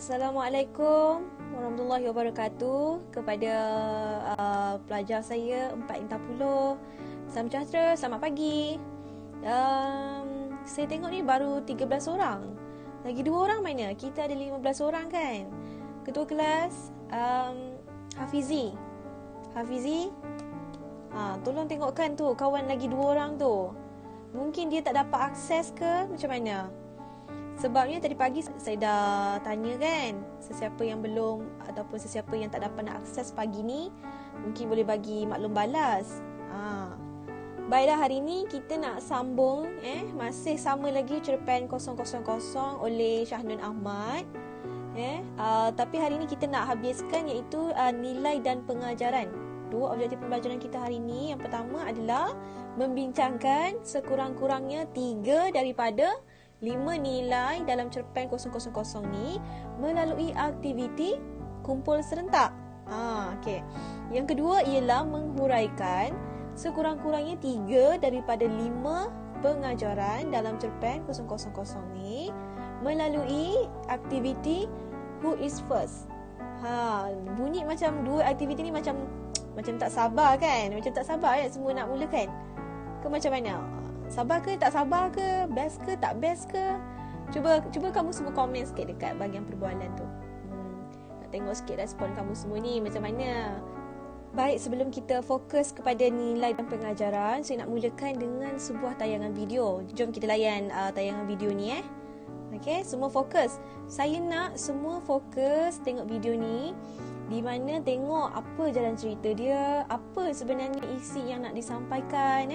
Assalamualaikum warahmatullahi wabarakatuh kepada pelajar saya 460. Salam sejahtera, selamat pagi. Saya tengok ni baru 13 orang. Lagi 2 orang mana? Kita ada 15 orang kan? Ketua kelas Hafizi. Tolong tengokkan tu kawan lagi 2 orang tu. Mungkin dia tak dapat akses ke macam mana? Sebabnya tadi pagi saya dah tanya kan, sesiapa yang belum ataupun sesiapa yang tak dapat nak akses pagi ni, mungkin boleh bagi maklum balas. Baiklah, hari ni kita nak sambung masih sama lagi cerpen 000 oleh Syahnun Ahmad. Tapi hari ni kita nak habiskan iaitu nilai dan pengajaran. 2 objektif pembelajaran kita hari ni. Yang pertama adalah membincangkan sekurang-kurangnya 3 daripada 5 nilai dalam cerpen 000 ni melalui aktiviti kumpul serentak. Okey. Yang kedua ialah menghuraikan sekurang-kurangnya 3 daripada 5 pengajaran dalam cerpen 000 ni melalui aktiviti Who is First. Bunyi macam 2 aktiviti ni macam tak sabar kan? Macam tak sabar semua nak mulakan. Ke macam mana? Sabar ke tak sabar ke? Best ke tak best ke? Cuba kamu semua komen sikit dekat bahagian perbualan tu. Nak tengok sikit respon kamu semua ni macam mana. Baik, sebelum kita fokus kepada nilai dan pengajaran, saya nak mulakan dengan sebuah tayangan video. Jom kita layan tayangan video ni Okey, semua fokus. Saya nak semua fokus tengok video ni, di mana tengok apa jalan cerita dia, apa sebenarnya isi yang nak disampaikan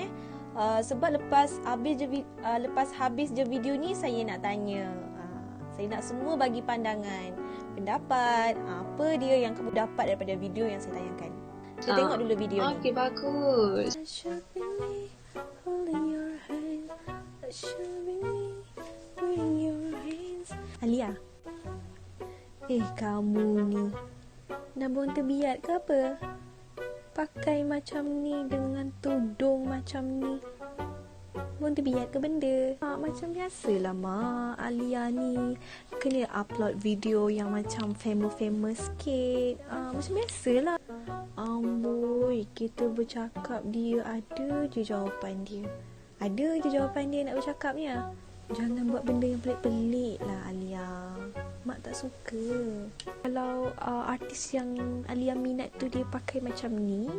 sebab lepas habis je video ni saya nak tanya. Saya nak semua bagi pandangan, pendapat, apa dia yang kamu dapat daripada video yang saya tayangkan. Kita tengok dulu video ni. Okey, bagus. Alia. Kamu ni nak buang tebiat ke apa? Pakai macam ni dengan tudung macam ni. Buang tebiat ke benda? Macam biasalah Mak. Alia ni kena upload video yang macam famous sikit. Macam biasalah. Amboi, kita bercakap dia ada je jawapan dia. Ada je jawapan dia nak bercakapnya. Jangan buat benda yang pelik-pelik lah Alia. Mak tak suka. Kalau artis yang Alia minat tu dia pakai macam ni,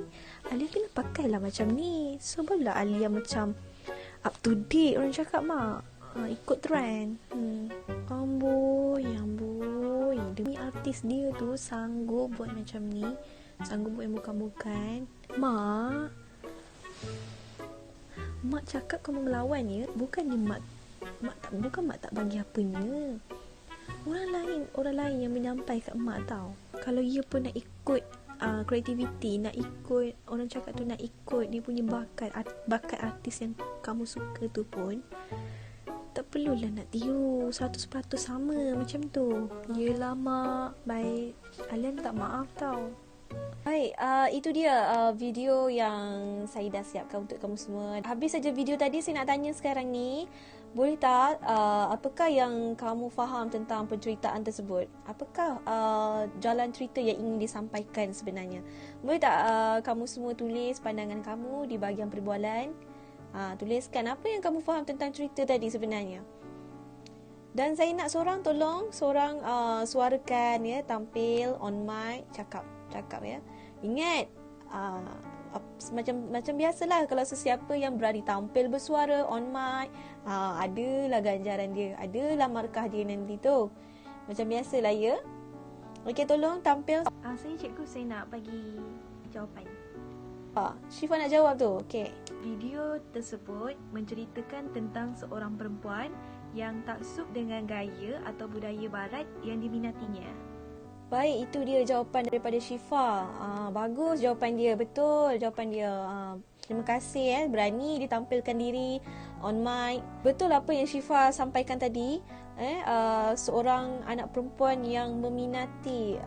Alia kena pakailah macam ni. So barulah Alia macam up to date orang cakap Mak. Ikut trend. Amboi. Demi artis dia tu sanggup buat macam ni. Sanggup buat yang bukan-bukan. Mak cakap kamu melawan ya. Bukannya Mak tak bagi apanya. Orang lain yang menyampai kat Mak tau. Kalau ia pun nak ikut kreativiti, nak ikut, orang cakap tu nak ikut dia punya bakat artis yang kamu suka tu pun, tak perlulah nak tiru 100% sama macam tu. Yelah Mak, baik. Alia tak maaf tau. Baik, itu dia video yang saya dah siapkan untuk kamu semua. Habis saja video tadi, saya nak tanya sekarang ni, boleh tak, apakah yang kamu faham tentang penceritaan tersebut? Apakah jalan cerita yang ingin disampaikan sebenarnya? Boleh tak kamu semua tulis pandangan kamu di bahagian perbualan? Tuliskan apa yang kamu faham tentang cerita tadi sebenarnya. Dan saya nak seorang suarakan tampil on mic, cakap ya. Ingat, macam biasalah kalau sesiapa yang berani tampil bersuara on mic, adalah ganjaran dia, adalah markah dia nanti tu. Macam biasalah ya. Okey, tolong tampil. Saya cikgu, saya nak bagi jawapan. Syifa nak jawab tu. Okey. Video tersebut menceritakan tentang seorang perempuan yang taksub dengan gaya atau budaya barat yang diminatinya. Baik, itu dia jawapan daripada Syifa. Bagus jawapan dia, betul jawapan dia. Terima kasih berani ditampilkan diri on mic. Betul apa yang Syifa sampaikan tadi. Seorang anak perempuan yang meminati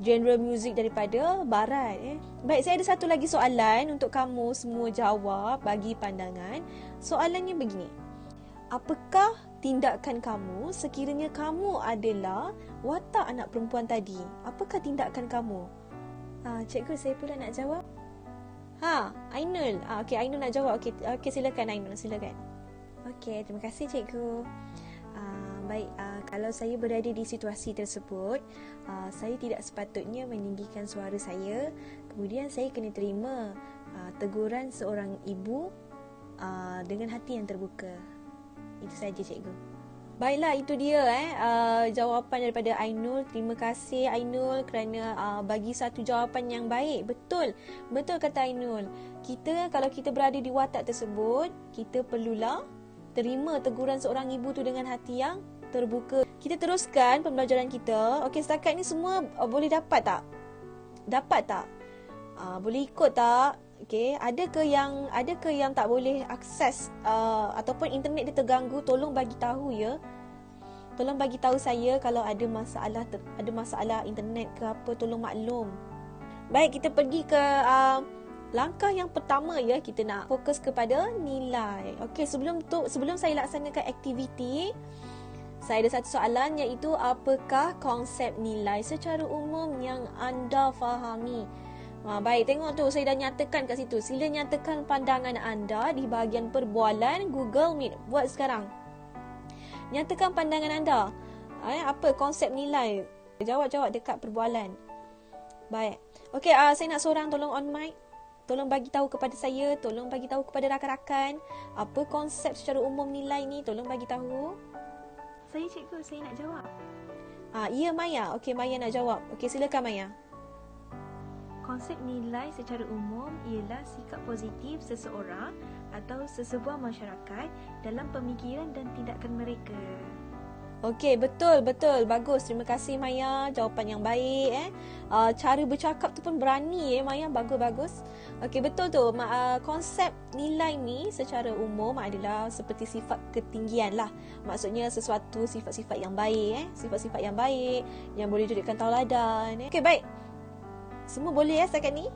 genre muzik daripada barat. Baik, saya ada satu lagi soalan untuk kamu semua jawab, bagi pandangan. Soalannya begini. Apakah tindakan kamu sekiranya kamu adalah watak anak perempuan tadi? Apakah tindakan kamu? Cikgu, saya pula nak jawab. Ainul. Okey, Ainul nak jawab. Okey, silakan Ainul, silakan. Okey, terima kasih cikgu. Baik, kalau saya berada di situasi tersebut, saya tidak sepatutnya meninggikan suara saya. Kemudian saya kena terima teguran seorang ibu dengan hati yang terbuka. Itu saja cikgu. Baiklah, itu dia jawapan daripada Ainul. Terima kasih Ainul kerana bagi satu jawapan yang baik. Betul kata Ainul. Kalau kita berada di watak tersebut, kita perlulah terima teguran seorang ibu tu dengan hati yang terbuka. Kita teruskan pembelajaran kita. Okey, setakat ni semua boleh dapat tak? Dapat tak? Boleh ikut tak? Okey, adakah yang tak boleh akses ataupun internet dia terganggu? Tolong bagi tahu ya. Tolong bagi tahu saya kalau ada masalah internet ke apa, tolong maklum. Baik, kita pergi ke langkah yang pertama ya, kita nak fokus kepada nilai. Okey, sebelum saya laksanakan aktiviti, saya ada satu soalan, iaitu apakah konsep nilai secara umum yang anda fahami? Baik, tengok tu, saya dah nyatakan kat situ. Sila nyatakan pandangan anda di bahagian perbualan Google Meet. Buat sekarang. Nyatakan pandangan anda. Apa konsep nilai? Jawab dekat perbualan. Baik. Okey, saya nak seorang tolong on mic. Tolong bagi tahu kepada saya, tolong bagi tahu kepada rakan-rakan apa konsep secara umum nilai ni, tolong bagi tahu. Saya cikgu, saya nak jawab. Ya Maya. Okey, Maya nak jawab. Okey, silakan Maya. Konsep nilai secara umum ialah sikap positif seseorang atau sesebuah masyarakat dalam pemikiran dan tindakan mereka. Okey, betul. Bagus. Terima kasih Maya. Jawapan yang baik. Cara bercakap tu pun berani Maya. Bagus. Okey, betul tu. Konsep nilai ni secara umum adalah seperti sifat ketinggian lah. Maksudnya sesuatu sifat-sifat yang baik. Sifat-sifat yang baik yang boleh jadikan tauladan. Okey, baik. Semua boleh setakat ni?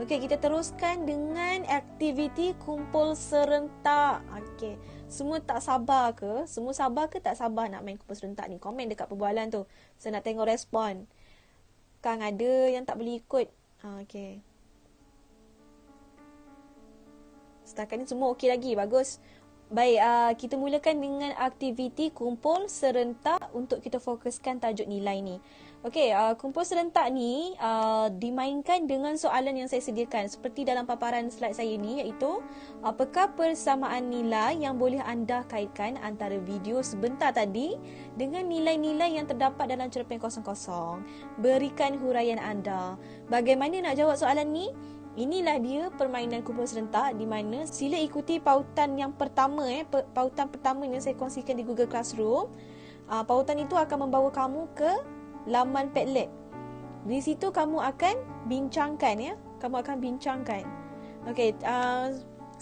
Okey, kita teruskan dengan aktiviti kumpul serentak. Okey. Semua sabar ke tak sabar nak main kumpul serentak ni? Komen dekat perbualan tu. Saya nak tengok respon. Kang ada yang tak boleh ikut. Okey. Setakat ni semua okey lagi. Bagus. Baik, kita mulakan dengan aktiviti kumpul serentak untuk kita fokuskan tajuk nilai ni. Okey, kumpul serentak ni dimainkan dengan soalan yang saya sediakan seperti dalam paparan slide saya ni, iaitu apakah persamaan nilai yang boleh anda kaitkan antara video sebentar tadi dengan nilai-nilai yang terdapat dalam cerpen kosong-kosong. Berikan huraian anda. Bagaimana nak jawab soalan ni? Inilah dia permainan kumpul serentak di mana sila ikuti pautan yang pertama pautan pertama yang saya kongsikan di Google Classroom. Pautan itu akan membawa kamu ke laman Padlet. Di situ kamu akan bincangkan Okey,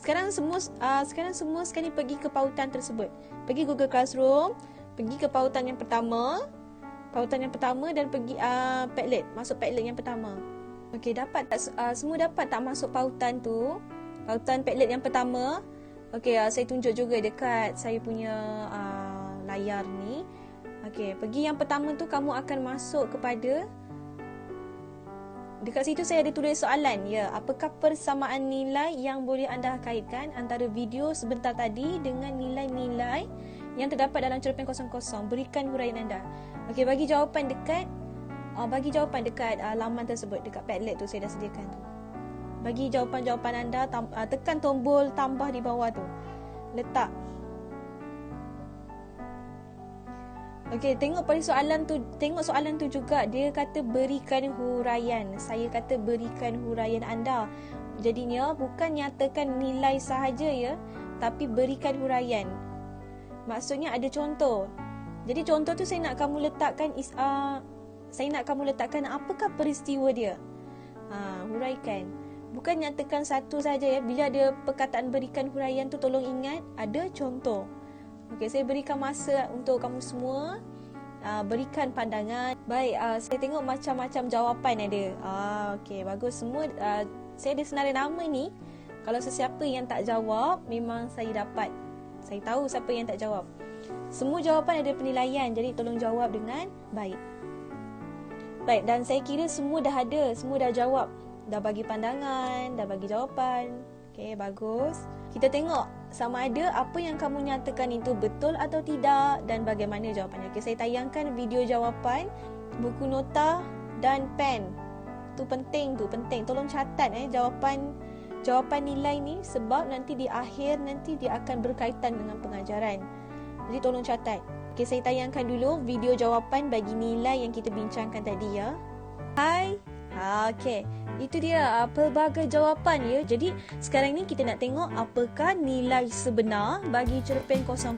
sekarang semua sekali pergi ke pautan tersebut. Pergi Google Classroom, pergi ke pautan yang pertama dan pergi Padlet, masuk Padlet yang pertama. Okey, semua dapat tak masuk pautan tu? Pautan Padlet yang pertama. Okey, saya tunjuk juga dekat saya punya layar ni. Okey, pergi yang pertama tu, kamu akan masuk kepada, dekat situ saya ada tulis soalan ya. Apakah persamaan nilai yang boleh anda kaitkan antara video sebentar tadi dengan nilai-nilai yang terdapat dalam cerpen kosong-kosong? Berikan huraian anda. Okey, bagi jawapan dekat laman tersebut, dekat Padlet tu saya dah sediakan tu. Bagi jawapan-jawapan anda, tekan tombol tambah di bawah tu. Letak. Okey, tengok soalan tu juga, dia kata berikan huraian. Saya kata berikan huraian anda. Jadinya bukan nyatakan nilai sahaja ya, tapi berikan huraian. Maksudnya ada contoh. Jadi contoh tu saya nak kamu letakkan apakah peristiwa dia. Huraikan. Bukan nyatakan satu saja ya. Bila ada perkataan berikan huraian tu, tolong ingat ada contoh. Okey, saya berikan masa untuk kamu semua berikan pandangan. Baik, saya tengok macam-macam jawapan ada. Okey, bagus semua. Saya ada senarai nama ni. Kalau sesiapa yang tak jawab, memang saya dapat Saya tahu siapa yang tak jawab. Semua jawapan ada penilaian, jadi tolong jawab dengan baik. Baik, dan saya kira semua dah ada, semua dah jawab. Dah bagi pandangan, dah bagi jawapan. Okey, bagus. Kita tengok sama ada apa yang kamu nyatakan itu betul atau tidak dan bagaimana jawapannya. Okey, saya tayangkan video jawapan, buku nota dan pen. Tu penting. Tolong catat jawapan nilai ni, sebab nanti di akhir nanti dia akan berkaitan dengan pengajaran. Jadi tolong catat. Okey, saya tayangkan dulu video jawapan bagi nilai yang kita bincangkan tadi ya. Hai. Okey, itu dia pelbagai jawapan ya. Jadi sekarang ni kita nak tengok apakah nilai sebenar bagi cerpen 000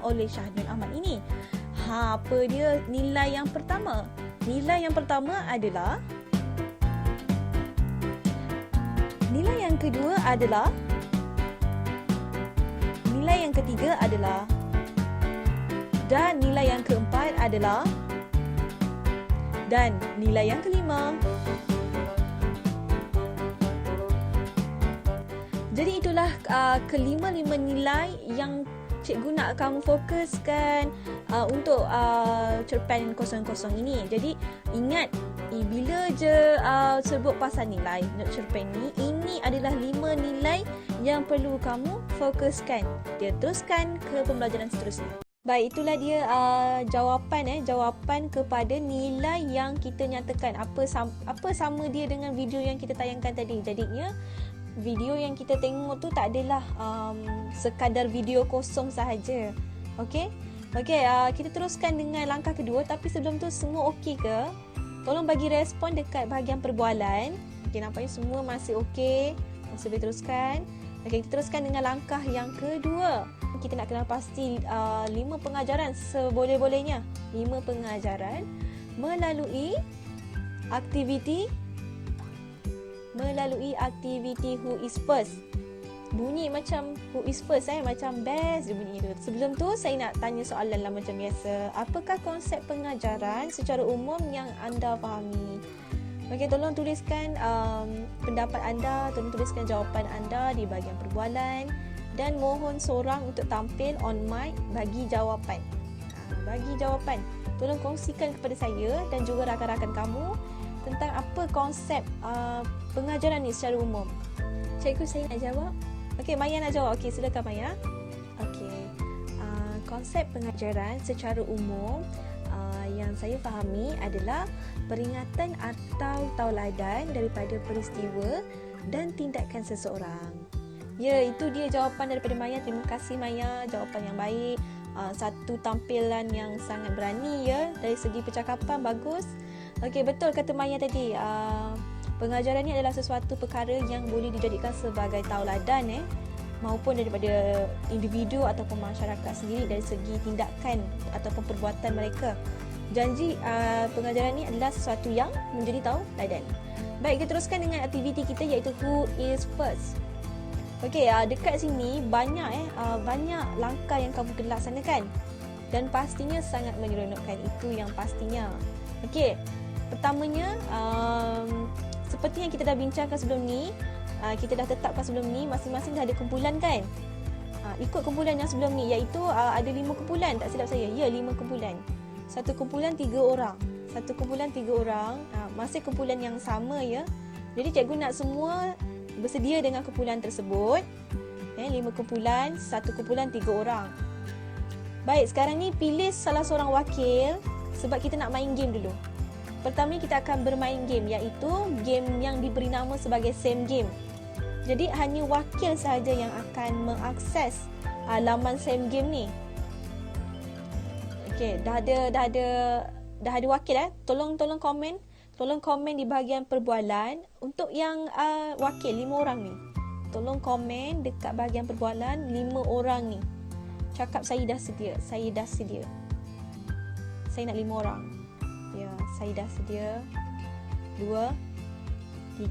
oleh Syahnul Ahmad ini. Apa dia nilai yang pertama? Nilai yang pertama adalah, nilai yang kedua adalah, nilai yang ketiga adalah, dan nilai yang keempat adalah, dan nilai yang kelima. Jadi itulah kelima-lima nilai yang cikgu nak kamu fokuskan untuk cerpen 000 ini. Jadi ingat, bila je sebut pasal nilai cerpen ni, ini adalah 5 nilai yang perlu kamu fokuskan. Dia teruskan ke pembelajaran seterusnya. Baik, itulah dia jawapan kepada nilai yang kita nyatakan. Apa sama dia dengan video yang kita tayangkan tadi. Jadinya video yang kita tengok tu tak adalah sekadar video kosong sahaja. Okey, kita teruskan dengan langkah kedua. Tapi sebelum tu, semua okey ke? Tolong bagi respon dekat bahagian perbualan. Okey, nampaknya semua masih okey, masih boleh teruskan. Okey, kita teruskan dengan langkah yang kedua. Kita nak kenal pasti 5 pengajaran seboleh-bolehnya. 5 pengajaran melalui aktiviti who is first. Bunyi macam who is first, macam best dia bunyi tu. Sebelum tu saya nak tanya soalan lah macam biasa. Apakah konsep pengajaran secara umum yang anda fahami? Okey, tolong tuliskan pendapat anda, tolong tuliskan jawapan anda di bahagian perbualan, dan mohon seorang untuk tampil on mic bagi jawapan. Bagi jawapan. Tolong kongsikan kepada saya dan juga rakan-rakan kamu tentang apa konsep pengajaran ni secara umum. Cikgu, saya nak jawab. Okey, Maya nak jawab. Okey, silakan Maya. Okey. Konsep pengajaran secara umum yang saya fahami adalah peringatan atau tauladan daripada peristiwa dan tindakan seseorang. Ya, itu dia jawapan daripada Maya. Terima kasih Maya, jawapan yang baik. Satu tampilan yang sangat berani ya, dari segi percakapan bagus. Okey, betul kata Maya tadi. Pengajaran ni adalah sesuatu perkara yang boleh dijadikan sebagai tauladan maupun daripada individu ataupun masyarakat sendiri dari segi tindakan ataupun perbuatan mereka. Janji pengajaran ni adalah sesuatu yang menjadi tauladan. Baik, kita teruskan dengan aktiviti kita, iaitu who is first. Okey, dekat sini banyak langkah yang kamu kena laksanakan dan pastinya sangat menyeronokkan, itu yang pastinya. Okey, pertamanya seperti yang kita dah bincangkan sebelum ni, kita dah tetapkan sebelum ni, masing-masing dah ada kumpulan kan? Ikut kumpulan yang sebelum ni, iaitu ada 5 kumpulan, tak silap saya. Ya, 5 kumpulan. Satu kumpulan 3 orang. Masih kumpulan yang sama ya. Jadi cikgu nak semua bersedia dengan kumpulan tersebut. 5 kumpulan, satu kumpulan 3 orang. Baik, sekarang ni pilih salah seorang wakil sebab kita nak main game dulu. Pertama kita akan bermain game, iaitu game yang diberi nama sebagai same game. Jadi hanya wakil sahaja yang akan mengakses laman same game ni. Okey, dah ada wakil Tolong komen di bahagian perbualan untuk yang wakil 5 orang ni. Tolong komen dekat bahagian perbualan 5 orang ni. Cakap saya dah sedia. Saya nak 5 orang. Ya, saya dah sedia. 2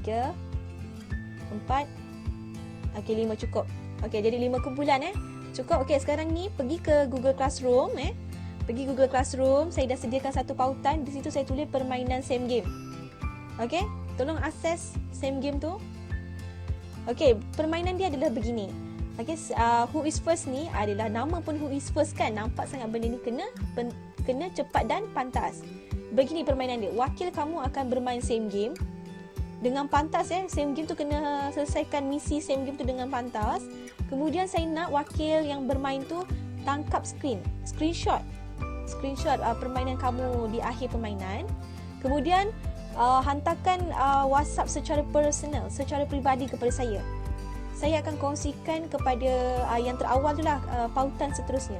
3 4. Okey, 5 cukup. Okey, jadi 5 kumpulan cukup. Okey, sekarang ni pergi ke Google Classroom Pergi Google Classroom, saya dah sediakan satu pautan. Di situ saya tulis permainan same game. Okey, tolong akses same game tu. Okey, permainan dia adalah begini. Okay, who is first ni adalah nama pun who is first kan. Nampak sangat benda ni kena cepat dan pantas. Begini permainan dia. Wakil kamu akan bermain same game dengan pantas Same game tu kena selesaikan misi same game tu dengan pantas. Kemudian saya nak wakil yang bermain tu tangkap screenshot permainan kamu di akhir permainan. Kemudian hantarkan WhatsApp secara personal, secara peribadi kepada saya. Saya akan kongsikan kepada yang terawal tu lah pautan seterusnya.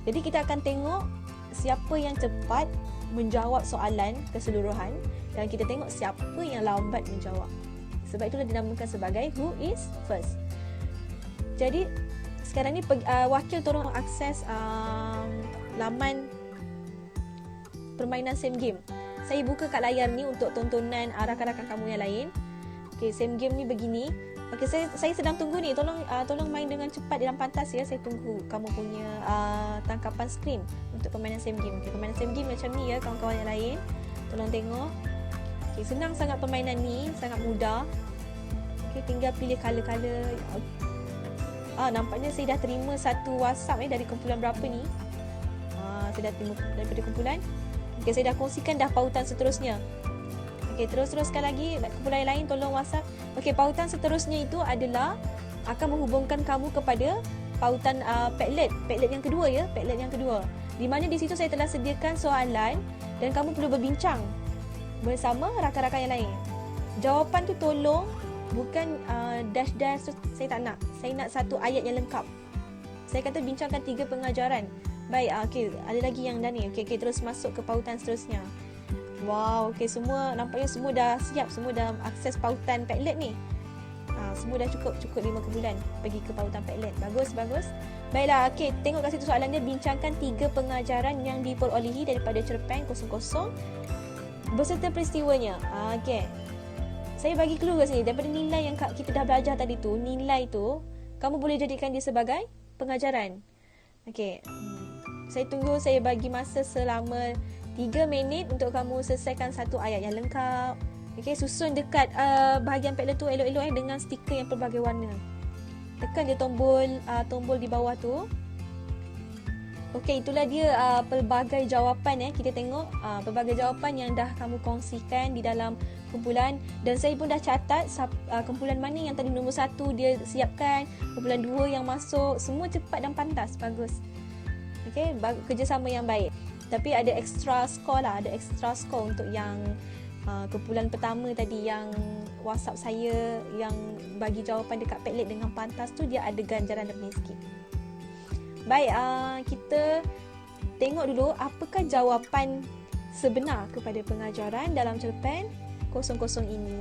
Jadi kita akan tengok siapa yang cepat menjawab soalan keseluruhan dan kita tengok siapa yang lambat menjawab. Sebab itulah dinamakan sebagai who is first. Jadi sekarang ni wakil tolong akses laman permainan same game. Saya buka kat layar ni untuk tontonan rakan-rakan kamu yang lain. Okay, same game ni begini. Okay, saya sedang tunggu ni. Tolong main dengan cepat dan pantas ya. Saya tunggu kamu punya tangkapan skrin untuk permainan same game. Okay, permainan same game macam ni ya kawan-kawan yang lain. Tolong tengok. Okay, senang sangat permainan ni, sangat mudah. Okay, tinggal pilih color-color. Nampaknya saya dah terima satu WhatsApp dari kumpulan berapa ni. Saya dah terima daripada kumpulan. Okay, saya dah kongsikan dah pautan seterusnya. Okay, teruskan lagi kumpulan lain tolong WhatsApp. Okay, pautan seterusnya itu adalah akan menghubungkan kamu kepada pautan Padlet yang kedua ya, Padlet yang kedua. Di mana di situ saya telah sediakan soalan dan kamu perlu berbincang bersama rakan-rakan yang lain. Jawapan tu tolong bukan dash-dash tu saya tak nak. Saya nak satu ayat yang lengkap. Saya kata bincangkan 3 pengajaran. Baik, okay, ada lagi yang dah ni. Okay, terus masuk ke pautan seterusnya. Wow, okay, nampaknya semua dah siap, semua dah akses pautan Padlet ni. Semua dah cukup 5 bulan pergi ke pautan Padlet. Bagus. Baiklah, okay, tengok kat situ soalan dia. Bincangkan 3 pengajaran yang diperolehi daripada cerpen 00 beserta peristiwanya. Okay. Saya bagi clue kat sini. Daripada nilai yang kita dah belajar tadi tu, nilai tu, kamu boleh jadikan dia sebagai pengajaran. Okay. Saya bagi masa selama 3 minit untuk kamu selesaikan satu ayat yang lengkap. Okay, susun dekat bahagian Padlet tu elok-elok dengan stiker yang pelbagai warna. Tekan je tombol di bawah tu. Okay, itulah dia pelbagai jawapan kita tengok pelbagai jawapan yang dah kamu kongsikan di dalam kumpulan. Dan saya pun dah catat kumpulan mana yang tadi nombor 1 dia siapkan, kumpulan 2 yang masuk, semua cepat dan pantas. Bagus. Okay, kerjasama yang baik. Tapi ada extra score untuk yang kumpulan pertama tadi yang WhatsApp saya yang bagi jawapan dekat Padlet dengan pantas tu, dia ada ganjaran lebih sikit. Baik, kita tengok dulu apakah jawapan sebenar kepada pengajaran dalam cerpen 00 ini.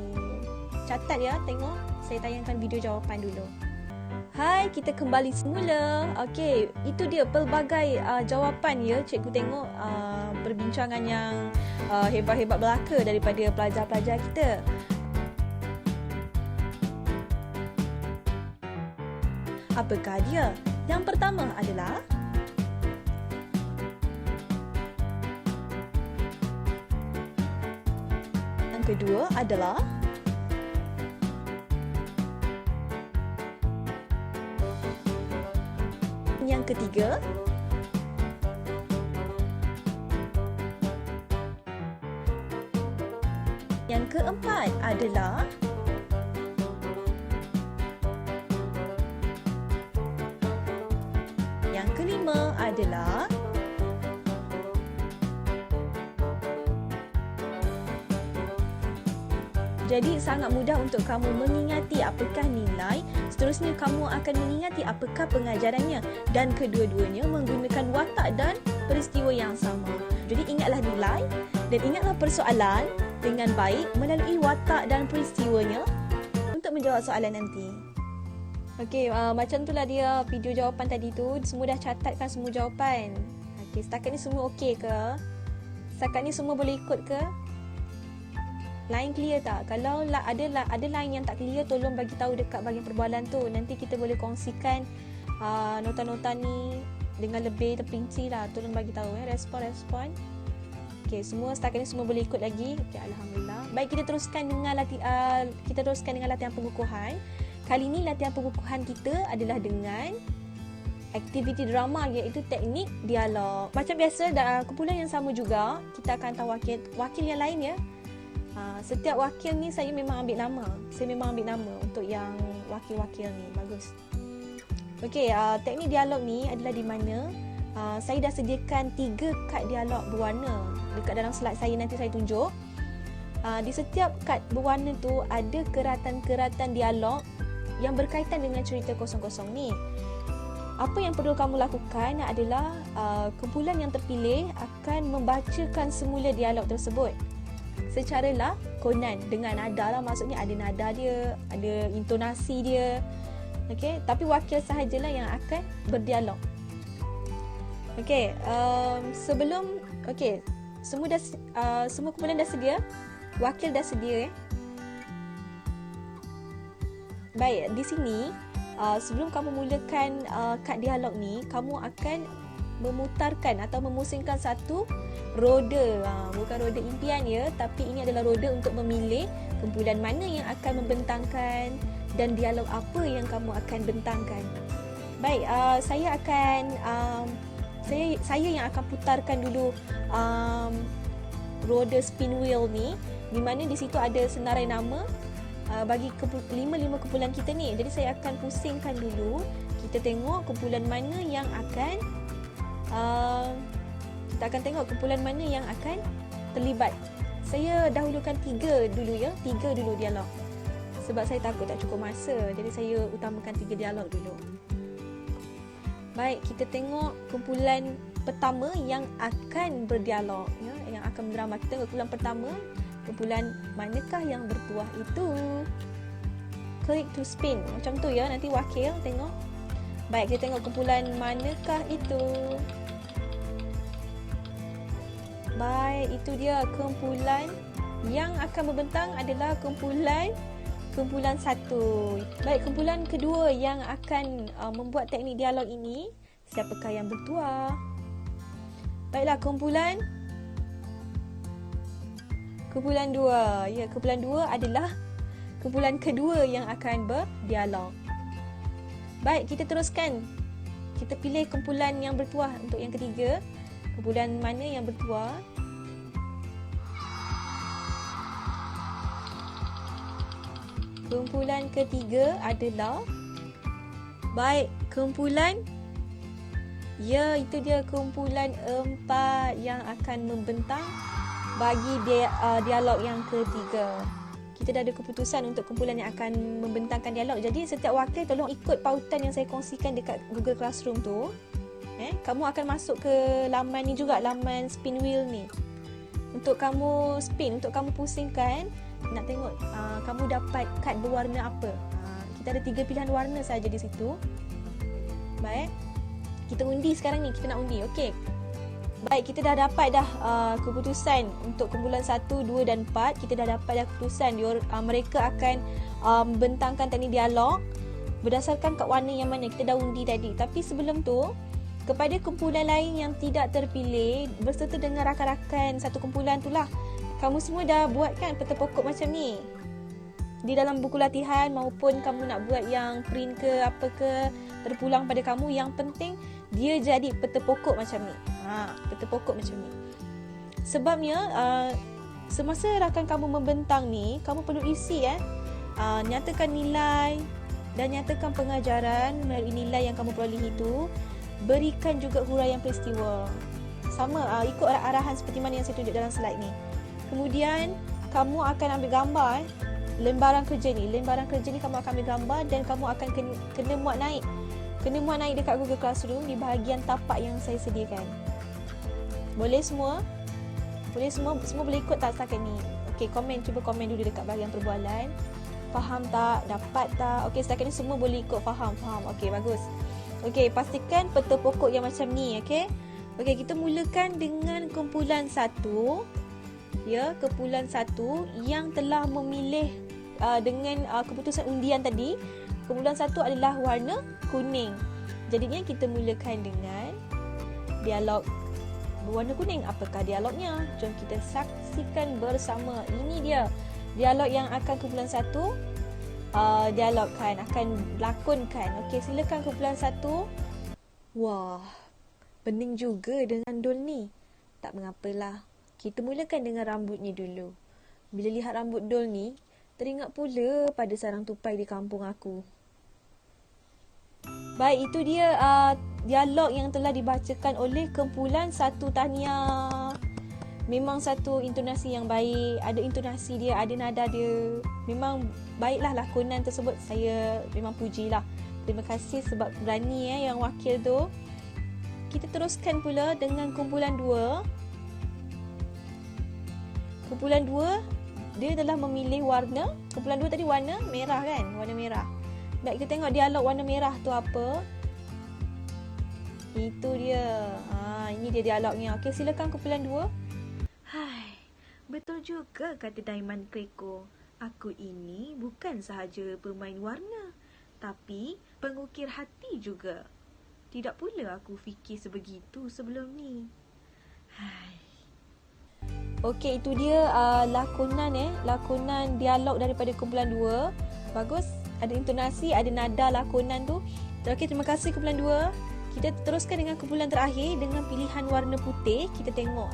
Catat ya, tengok. Saya tayangkan video jawapan dulu. Hai, kita kembali semula. Okey, itu dia pelbagai jawapan ya. Cikgu tengok perbincangan yang hebat-hebat belaka daripada pelajar-pelajar kita. Apakah dia? Yang pertama adalah yang kedua adalah yang ketiga yang keempat adalah yang kelima adalah jadi sangat mudah untuk kamu mengingati apakah nilai. Seterusnya kamu akan mengingati apakah pengajarannya. Dan kedua-duanya menggunakan watak dan peristiwa yang sama. Jadi ingatlah nilai dan ingatlah persoalan dengan baik melalui watak dan peristiwanya untuk menjawab soalan nanti. Okey, macam itulah dia video jawapan tadi tu. Semua dah catatkan semua jawapan. Okey, setakat ni semua okey ke? Setakat ni semua boleh ikut ke? Line clear tak? Kalau ada line yang tak clear, tolong bagi tahu dekat bahagian perbualan tu. Nanti kita boleh kongsikan nota-nota ni dengan lebih terperinci lah. Tolong bagi tahu respon. Okey, setakat ni semua boleh ikut lagi. Okey, alhamdulillah. Baik, kita teruskan dengan latihan pengukuhan. Kali ini latihan pengukuhan kita adalah dengan aktiviti drama, iaitu teknik dialog. Macam biasa, kumpulan yang sama juga, kita akan tahu wakil yang lain ya. Setiap wakil ni saya memang ambil nama. Saya memang ambil nama untuk yang wakil-wakil ni. Bagus. Okey, teknik dialog ni adalah di mana saya dah sediakan 3 kad dialog berwarna. Dekat dalam slide saya nanti saya tunjuk. Di setiap kad berwarna tu ada keratan-keratan dialog yang berkaitan dengan cerita kosong-kosong ni. Apa yang perlu kamu lakukan adalah kumpulan yang terpilih akan membacakan semula dialog tersebut secara lakonan dengan nada lah, maksudnya ada nada dia, ada intonasi dia. Okey, tapi wakil sahajalah yang akan berdialog. Okey, semua kumpulan dah sedia, wakil dah sedia. Baik, di sini sebelum kamu mulakan kad dialog ni, kamu akan memutarkan atau memusingkan satu roda. Bukan roda impian ya, tapi ini adalah roda untuk memilih kumpulan mana yang akan membentangkan dan dialog apa yang kamu akan bentangkan. Baik, saya yang akan putarkan dulu roda spin wheel ni, di mana di situ ada senarai nama bagi 5 kumpulan kita ni. Jadi saya akan pusingkan dulu. Kita tengok kumpulan mana yang akan terlibat. Saya dahulukan 3 dulu ya, 3 dulu dialog. Sebab saya takut tak cukup masa. Jadi saya utamakan 3 dialog dulu. Baik, kita tengok kumpulan pertama yang akan berdialog ya, yang akan mendrama. Kita tengok kumpulan pertama. Kumpulan manakah yang bertuah itu? Click to spin. Macam tu ya, nanti wakil tengok. Baik, kita tengok kumpulan manakah itu. Baik, itu dia kumpulan yang akan membentang adalah kumpulan 1. Baik, kumpulan kedua yang akan membuat teknik dialog ini, siapakah yang bertuah? Baiklah, kumpulan 2. Ya, kumpulan 2 adalah kumpulan kedua yang akan berdialog. Baik, kita teruskan. Kita pilih kumpulan yang bertuah untuk yang ketiga. Kumpulan mana yang bertuah? Kumpulan ketiga adalah kumpulan, ya, itu dia kumpulan 4 yang akan membentang bagi dialog yang ketiga. Kita dah ada keputusan untuk kumpulan yang akan membentangkan dialog. Jadi setiap wakil tolong ikut pautan yang saya kongsikan dekat Google Classroom tu. Kamu akan masuk ke laman ni juga, laman spin wheel ni. Untuk kamu spin, untuk kamu pusingkan, nak tengok kamu dapat kad berwarna apa. Kita ada 3 pilihan warna saja di situ. Baik, kita undi sekarang ni, kita nak undi. Okey. Baik, kita dah dapat keputusan untuk kumpulan 1, 2 dan 4. Kita dah dapat keputusan mereka akan bentangkan teknik dialog berdasarkan kad warna yang mana kita dah undi tadi. Tapi sebelum tu, kepada kumpulan lain yang tidak terpilih berserta dengan rakan-rakan satu kumpulan tu lah, kamu semua dah buat kan peta pokok macam ni di dalam buku latihan, maupun kamu nak buat yang print ke apa ke, terpulang pada kamu. Yang penting dia jadi peta pokok macam ni. Peta pokok macam ni. Sebabnya semasa rakan kamu membentang ni, kamu perlu isi nyatakan nilai dan nyatakan pengajaran melalui nilai yang kamu peroleh itu. Berikan juga huraian peristiwa. Sama, ikut arahan seperti mana yang saya tunjuk dalam slide ni. Kemudian kamu akan ambil gambar lembaran kerja ni. Lembaran kerja ni kamu akan ambil gambar dan kamu akan kena muat naik. Kena muat naik dekat Google Classroom di bahagian tapak yang saya sediakan. Boleh semua? Boleh semua? Semua boleh ikut tak setakat ni? Okey, cuba komen dulu dekat bahagian perbualan. Faham tak? Dapat tak? Okey, setakat ni semua boleh ikut. Faham. Okey, bagus. Okey, pastikan peta pokok yang macam ni, okey? Okey, kita mulakan dengan kumpulan 1. Ya, kumpulan 1 yang telah memilih dengan keputusan undian tadi. Kumpulan 1 adalah warna kuning. Jadinya kita mulakan dengan dialog berwarna kuning. Apakah dialognya? Jom kita saksikan bersama. Ini dia dialog yang akan kumpulan 1 dialogkan, akan lakonkan. Okey, silakan kumpulan 1. Wah, pening juga dengan Dol ni. Tak mengapalah. Kita mulakan dengan rambutnya dulu. Bila lihat rambut Dol ni, teringat pula pada sarang tupai di kampung aku. Baik, itu dia dialog yang telah dibacakan oleh kumpulan 1 tahniah. Memang satu intonasi yang baik, ada intonasi dia, ada nada dia. Memang baiklah lakonan tersebut. Saya memang pujilah. Terima kasih sebab berani yang wakil tu. Kita teruskan pula dengan kumpulan 2. Kumpulan 2, dia telah memilih warna. Kumpulan 2 tadi warna merah kan? Warna merah. Baik, kita tengok dialog warna merah tu apa. Itu dia. Ini dia dialognya. Okey, silakan kumpulan 2. Hai, betul juga kata Daiman Kreko. Aku ini bukan sahaja pemain warna, tapi pengukir hati juga. Tidak pula aku fikir sebegitu sebelum ni. Hai. Okey, itu dia lakonan dialog daripada kumpulan 2. Bagus, ada intonasi, ada nada lakonan tu. Okey, terima kasih kumpulan 2. Kita teruskan dengan kumpulan terakhir dengan pilihan warna putih. Kita tengok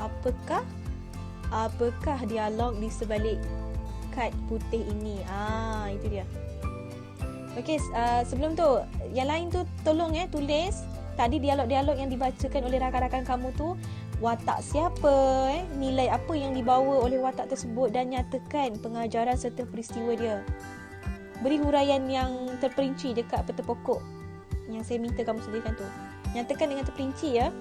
apakah dialog di sebalik kad putih ini. Itu dia. Okey, sebelum tu, yang lain tu tolong tulis tadi dialog-dialog yang dibacakan oleh rakan-rakan kamu tu, watak siapa, nilai apa yang dibawa oleh watak tersebut, dan nyatakan pengajaran serta peristiwa dia. Beri huraian yang terperinci dekat peta pokok yang saya minta kamu sediakan tu. Nyatakan dengan terperinci ya.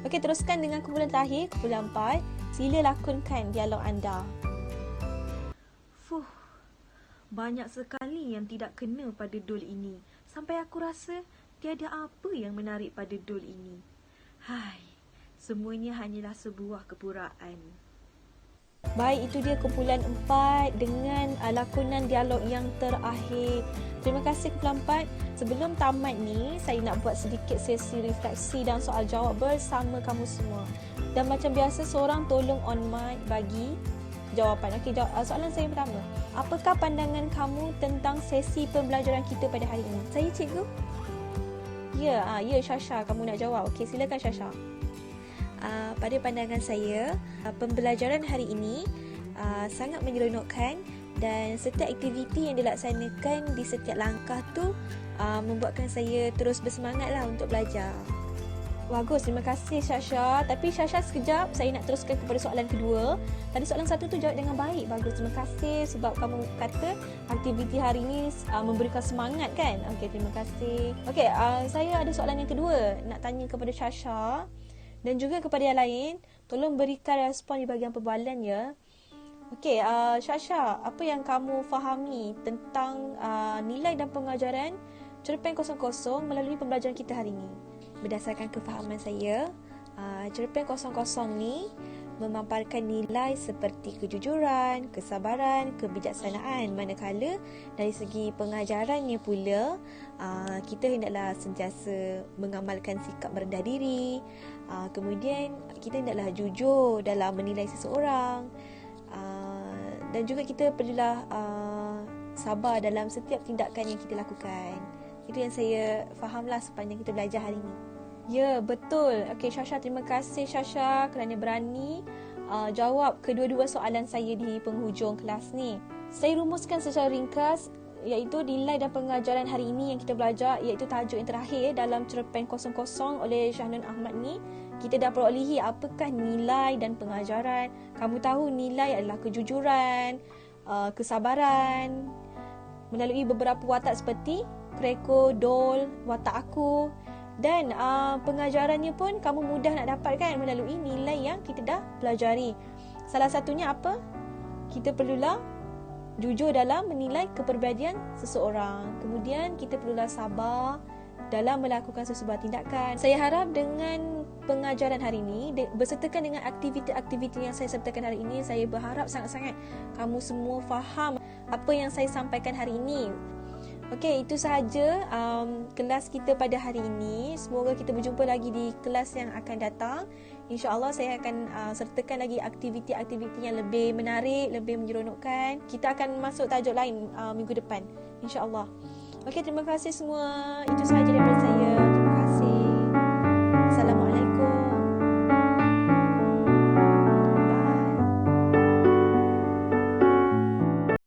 Okey, teruskan dengan kumpulan terakhir, kumpulan 4. Sila lakonkan dialog anda. Banyak sekali yang tidak kena pada Dol ini. Sampai aku rasa tiada apa yang menarik pada Dol ini. Hai, semuanya hanyalah sebuah kepuraan. Baik, itu dia kumpulan 4 dengan lakonan dialog yang terakhir. Terima kasih kumpulan 4. Sebelum tamat ni, saya nak buat sedikit sesi refleksi dan soal jawab bersama kamu semua. Dan macam biasa, seorang tolong on mic bagi jawapan. Okey, soalan saya yang pertama. Apakah pandangan kamu tentang sesi pembelajaran kita pada hari ini? Saya cikgu? Ya, Syasha, kamu nak jawab. Okey, silakan Syasha. Pada pandangan saya, pembelajaran hari ini sangat menyeronokkan dan setiap aktiviti yang dilaksanakan di setiap langkah tu membuatkan saya terus bersemangatlah untuk belajar. Bagus, terima kasih Syasha. Tapi Syasha, sekejap, saya nak teruskan kepada soalan kedua. Tadi soalan 1 tu jawab dengan baik. Bagus, terima kasih sebab kamu kata aktiviti hari ini memberikan semangat kan. Okey, terima kasih. Okey, saya ada soalan yang kedua nak tanya kepada Syasha dan juga kepada yang lain. Tolong berikan respon di bahagian perbualan ya. Okey, Syasha, apa yang kamu fahami tentang nilai dan pengajaran cerpen 00 melalui pembelajaran kita hari ini? Berdasarkan kefahaman saya, cerpen 00 ni memaparkan nilai seperti kejujuran, kesabaran, kebijaksanaan, manakala dari segi pengajarannya pula kita hendaklah sentiasa mengamalkan sikap merendah diri, kemudian kita hendaklah jujur dalam menilai seseorang, dan juga kita perlulah sabar dalam setiap tindakan yang kita lakukan. Itu yang saya fahamlah sepanjang kita belajar hari ini. Ya, betul. Okey, Syasha, terima kasih Syasha kerana berani jawab kedua-dua soalan saya di penghujung kelas ni. Saya rumuskan secara ringkas iaitu nilai dan pengajaran hari ini yang kita belajar, iaitu tajuk yang terakhir dalam cerpen 00 oleh Syahnun Ahmad ni. Kita dah perolehi apakah nilai dan pengajaran. Kamu tahu nilai adalah kejujuran, kesabaran melalui beberapa watak seperti Kreko, Dol, watak aku. Dan pengajarannya pun kamu mudah nak dapatkan melalui nilai yang kita dah pelajari. Salah satunya apa? Kita perlulah jujur dalam menilai kepribadian seseorang. Kemudian kita perlulah sabar dalam melakukan sesebuah tindakan. Saya harap dengan pengajaran hari ini bersertakan dengan aktiviti-aktiviti yang saya sertakan hari ini, saya berharap sangat-sangat kamu semua faham apa yang saya sampaikan hari ini. Okey, itu sahaja kelas kita pada hari ini. Semoga kita berjumpa lagi di kelas yang akan datang. InsyaAllah saya akan sertakan lagi aktiviti-aktiviti yang lebih menarik, lebih menyeronokkan. Kita akan masuk tajuk lain minggu depan, InsyaAllah. Okey, terima kasih semua. Itu sahaja daripada saya.